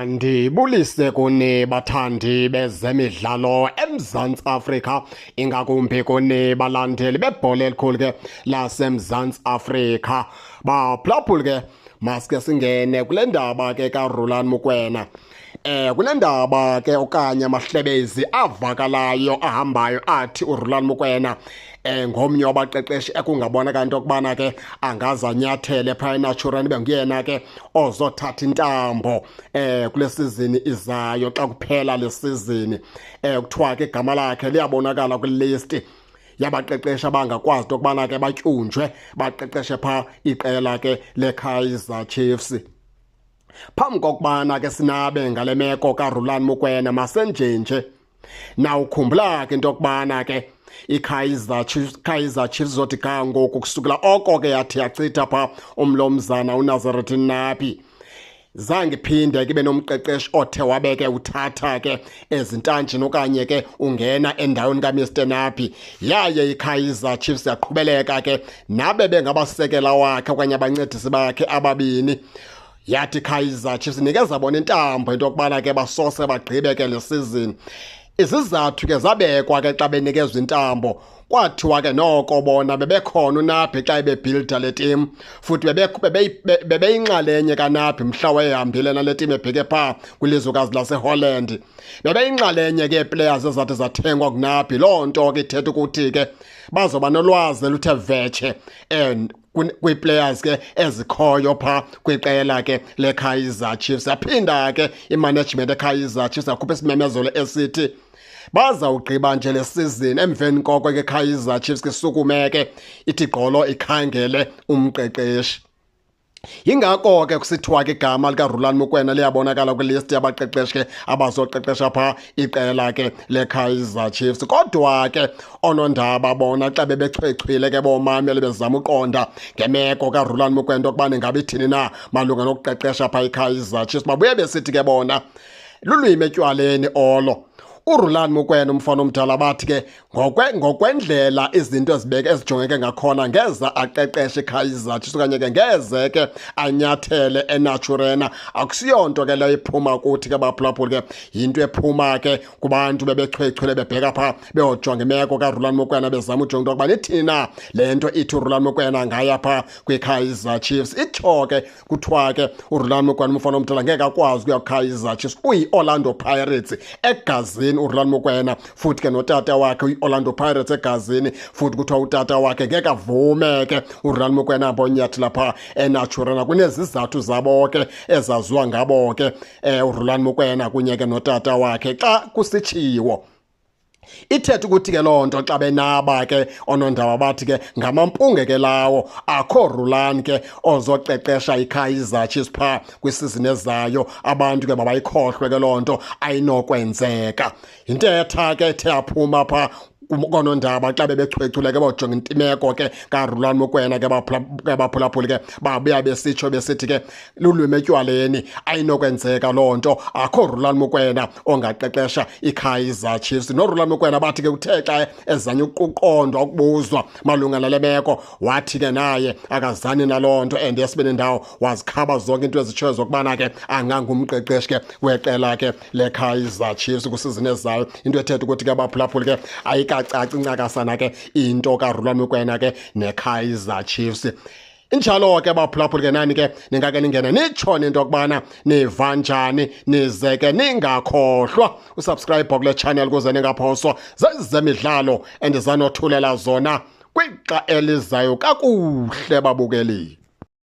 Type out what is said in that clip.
Ndibulise kuni bathandi bezemidlalo eMzantsi Afrika, ingakumbi kuni balandeli bebhola elikhulu ke laseMzantsi Afrika. Baphulaphuli ke maske singene kule ndaba ke kaRhulani Mokoena. Kule ndaba ke okanye amahlebezi avakalayo ahambayo athi uRhulani Mokoena ngomnye wabaqeqeshi ekungabona kanti okubana ke angazanyathele phaya eNaturena ibe nguyena ke ozothatha intambo kule sizini izayo xa kuphela le sizini. Kuthiwa ke igama lakhe liyabonakala kwilist yabaqeqeshi abangakwazi ukubana ke batyunjwe baqeqeshe pha iqela ke leKaizer Chiefs. Phambi kokubana ke sinabe ngale meko kaRhulani Mokoena masenjenje nawukhumbula ke into yokubana ke iKaizer Chiefs zothi ga ngoku kusukela oko ke yathi yachitha pha umlomzana uNazareth Napi, zange phinde ke benomqeqeshi othe wabeke uthatha ke ezintanjeni okanye ke ungena endaweni kaMr Napi. Yaye iKaizer Chiefs yaqhubeleka ke nabe bengabasekela wakhe okanye abancedisi bakhe ababini. Yathi iKaizer Chiefs nikeza bona intambo into yokubana ke basose bagqibe ke le season. Izizathu ke zabekwa ke xa benikezwa intambo, kwathiwa ke noko bona bebekhona uNapi xa bebuilda le team, futhi bebeyinxalenye kaNapi mhla wayehambile nale team ebheke phaa kwilizwekazi laseHolland. Bebeyinxalenye ke players ezathi zathengwa kuNapi. Loo nto ke ithetha ukuthi ke bazoba nolwazi luthe vetshe kwii-players ke ezikhoyo phaa kwiqela ke leKaizer Chiefs. Yaphinda ke imanagement eKaizer Chiefs yakhupha isimemezelo esithi bazawugqiba nje le season emveni koko ke Kaizer Chiefs ke sukume ke ithi gqolo ikhangele umqeqeshi. Yingako ke kusithiwa ke igama likaRhulani Mokoena liyabonakala kwilist yabaqeqeshi ke abazoqeqesha phaa iqela ke leKaizer Chiefs. Kodwa ke oonondaba bona xa bebechwechwile ke bomamele bezama uqonda ngemeko kaRhulani Mokoena okubana ingabe ithini na malunga nokuqeqesha phaa iKaizer Chiefs, babuye besithi ke bona lulwimi etywaleni olo. uRhulani Mokoena umfana omdala bathi ke ngokwendlela izinto ezijongeke ngakhona ngeza aqeqeshe iKaizer Chiefs okanye ke ngeze ke anyathele eNaturena. Akusiyonto ke leyo iphuma kuthi ke baphulaphuli ke, yinto ephuma ke kubantu bebechwechwele bebheka phaa beyojonga imeko kaRhulani Mokoena bezama ujonga into yokubana ithini na le nto ithi uRhulani Mokoena ngaya phaa kwiKaizer Chiefs. Itsho ke kuthiwa ke uRhulani Mokoena umfana omdala ngeke akwazi ukuya kwiKaizer Chiefs, uyi-Orlando Pirates egazini uRhulani Mokoena, futhi ke notata wakhe uyi-Orlando Pirates egazini, futhi kuthiwa utata wakhe ngeke avume ke uRhulani Mokoena ahambe onyathela phaa eNaturena. Kunezizathu zabo ke ezaziwa ngabo ke uRhulani Mokoena kunye ke notata wakhe. Xa kusitshiwo ithetha ukuthi ke loo nto xa benaba ke oonondaba bathi ke ngamampunge ke lawo akho Rhulani ke ozoqeqesha iKaizer Chiefs phaa kwisizini ezayo, abantu ke mabayikhohlwe ke loo nto ayinokwenzeka. Yintetha ke ethe yaphuma phaa koonondaba xa bebechwechule ke bajonga imeko ke kaRhulani Mokoena ke baphulaphuli ke babuya besitsho besithi ke lulwimi etywaleni ayinokwenzeka loo nto, akho Rhulani Mokoena ongaqeqesha iKaizer Chiefs. noRhulani Mokoena bathi ke uthe xa ezanye ukuqondwa ukubuzwa malunga nale meko wathi ke naye akazani naloo nto, and yesibini ndawo wazikhaba zonke into ezitshoyo zokubana ke angangumqeqeshi ke weqela ke leKaizer Chiefs kwisizini ezayo. Into ethetha ukuthi ke baphulaphuli ke ayikacaci ncakasana ke into kaRhulani Mokoena ke neKaizer Chiefs. Injalo ke baphulaphuli ke nani ke ningake ningene nitshone into yokubana niva njani, nize ke ningakhohlwa usubscribe kule channel ukuze ningaphoswa zezemidlalo endizanothulela zona kwixa elizayo kakuhle babukeli.